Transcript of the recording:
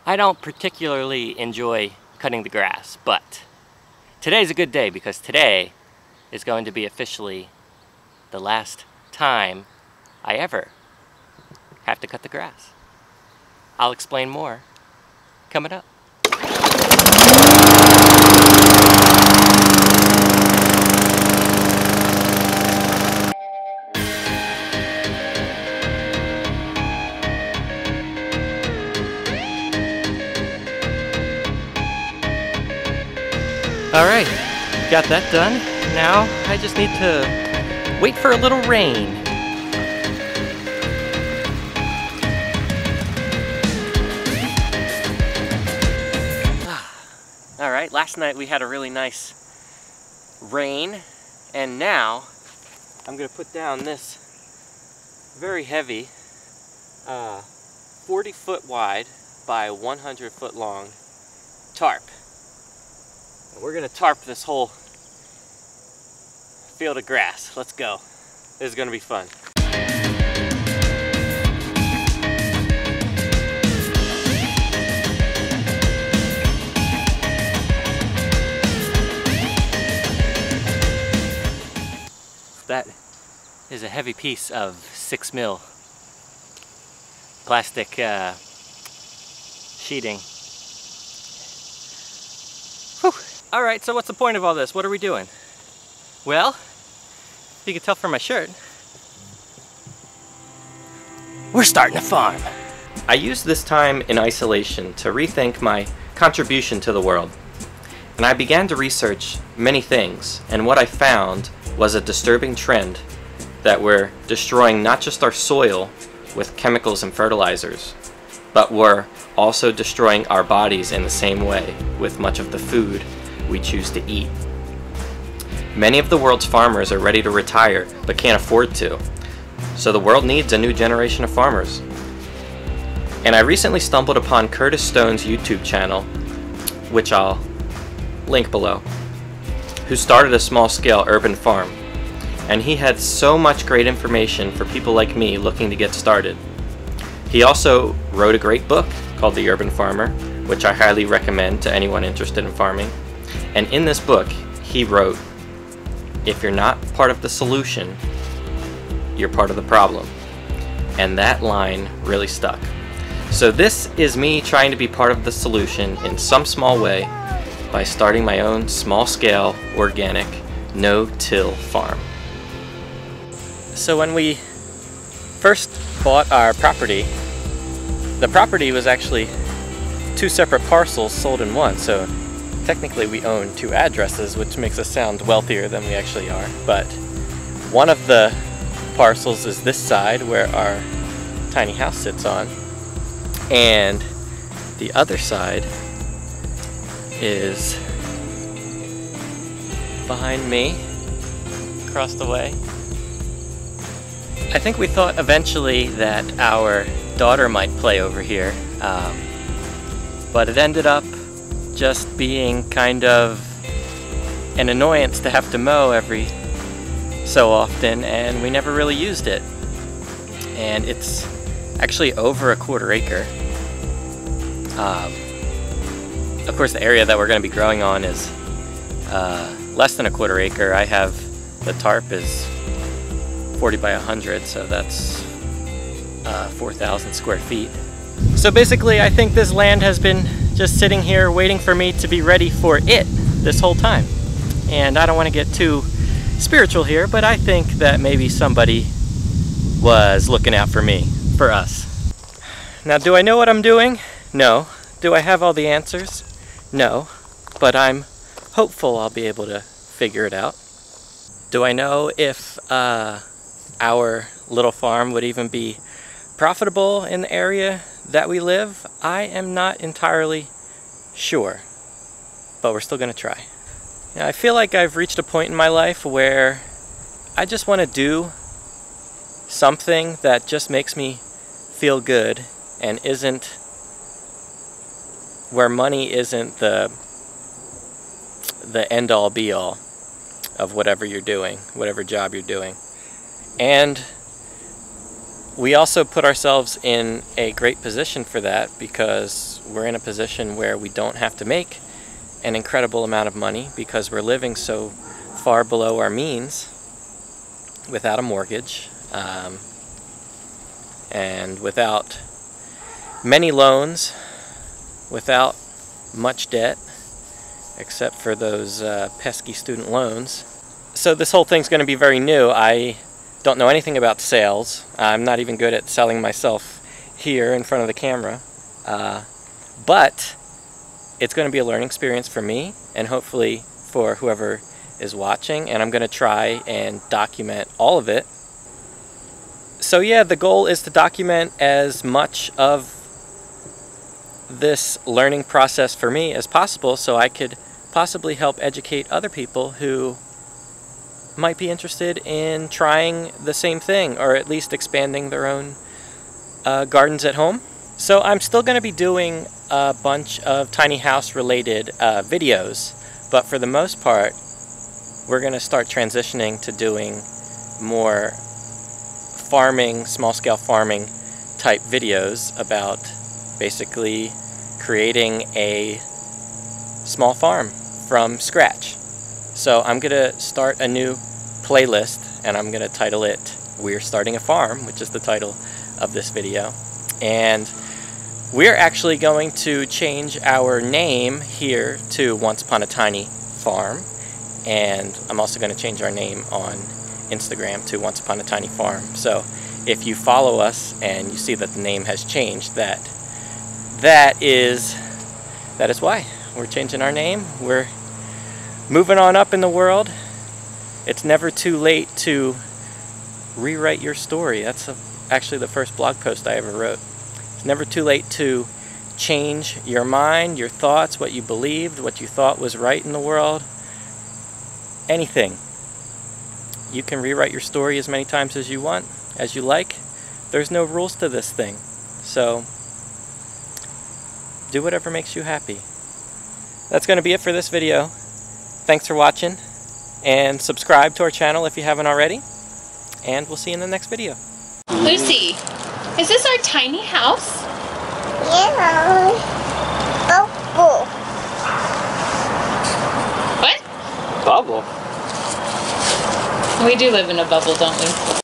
I don't particularly enjoy cutting the grass, but today's a good day because today is going to be officially the last time I ever have to cut the grass. I'll explain more coming up. Alright, got that done. Now I just need to wait for a little rain. Alright, last night we had a really nice rain, and now I'm going to put down this very heavy 40-foot wide by 100-foot long tarp. We're gonna tarp this whole field of grass. Let's go. This is gonna be fun. That is a heavy piece of 6mm plastic sheeting. Whew. Alright, so what's the point of all this? What are we doing? Well, you can tell from my shirt, we're starting a farm. I used this time in isolation to rethink my contribution to the world. And I began to research many things, and what I found was a disturbing trend that we're destroying not just our soil with chemicals and fertilizers, but we're also destroying our bodies in the same way with much of the food we choose to eat. Many of the world's farmers are ready to retire but can't afford to, so the world needs a new generation of farmers. And I recently stumbled upon Curtis Stone's YouTube channel, which I'll link below, who started a small-scale urban farm, and he had so much great information for people like me looking to get started. He also wrote a great book called The Urban Farmer, which I highly recommend to anyone interested in farming. And in this book, he wrote, if you're not part of the solution, you're part of the problem. And that line really stuck. So this is me trying to be part of the solution in some small way by starting my own small-scale, organic, no-till farm. So when we first bought our property, the property was actually two separate parcels sold in one, so technically we own two addresses, which makes us sound wealthier than we actually are. But one of the parcels is this side where our tiny house sits on, and the other side is behind me, across the way. I think we thought eventually that our daughter might play over here, but it ended up just being kind of an annoyance to have to mow every so often, and we never really used it. And it's actually over a 1/4 acre. Of course, the area that we're going to be growing on is less than a 1/4 acre. I have, the tarp is 40 by 100, so that's 4,000 square feet. So basically, I think this land has been just sitting here waiting for me to be ready for it this whole time. And I don't want to get too spiritual here, but I think that maybe somebody was looking out for me, for us. Now, do I know what I'm doing? No. Do I have all the answers? No. But I'm hopeful I'll be able to figure it out. Do I know if our little farm would even be profitable in the area that we live? I am not entirely sure, but we're still going to try. Now, I feel like I've reached a point in my life where I just want to do something that just makes me feel good and isn't, where money isn't the end-all be-all of whatever you're doing, whatever job you're doing. And we also put ourselves in a great position for that because we're in a position where we don't have to make an incredible amount of money because we're living so far below our means without a mortgage and without many loans, without much debt except for those pesky student loans. So this whole thing's going to be very new. I don't know anything about sales. I'm not even good at selling myself here in front of the camera. But it's going to be a learning experience for me and hopefully for whoever is watching, and I'm going to try and document all of it. So yeah, the goal is to document as much of this learning process for me as possible so I could possibly help educate other people who might be interested in trying the same thing or at least expanding their own gardens at home. So I'm still going to be doing a bunch of tiny house related videos, but for the most part we're going to start transitioning to doing more farming, small-scale farming type videos about basically creating a small farm from scratch. So I'm going to start a new playlist and I'm going to title it We're Starting a Farm, which is the title of this video. And we're actually going to change our name here to Once Upon a Tiny Farm. And I'm also going to change our name on Instagram to Once Upon a Tiny Farm. So if you follow us and you see that the name has changed, that is why. We're changing our name. We're moving on up in the world. It's never too late to rewrite your story. That's actually the first blog post I ever wrote. It's never too late to change your mind, your thoughts, what you believed, what you thought was right in the world. Anything. You can rewrite your story as many times as you want, as you like. There's no rules to this thing. So do whatever makes you happy. That's going to be it for this video. Thanks for watching, and subscribe to our channel if you haven't already, and we'll see you in the next video. Lucy, is this our tiny house? Yeah. Bubble. What? Bubble? We do live in a bubble, don't we?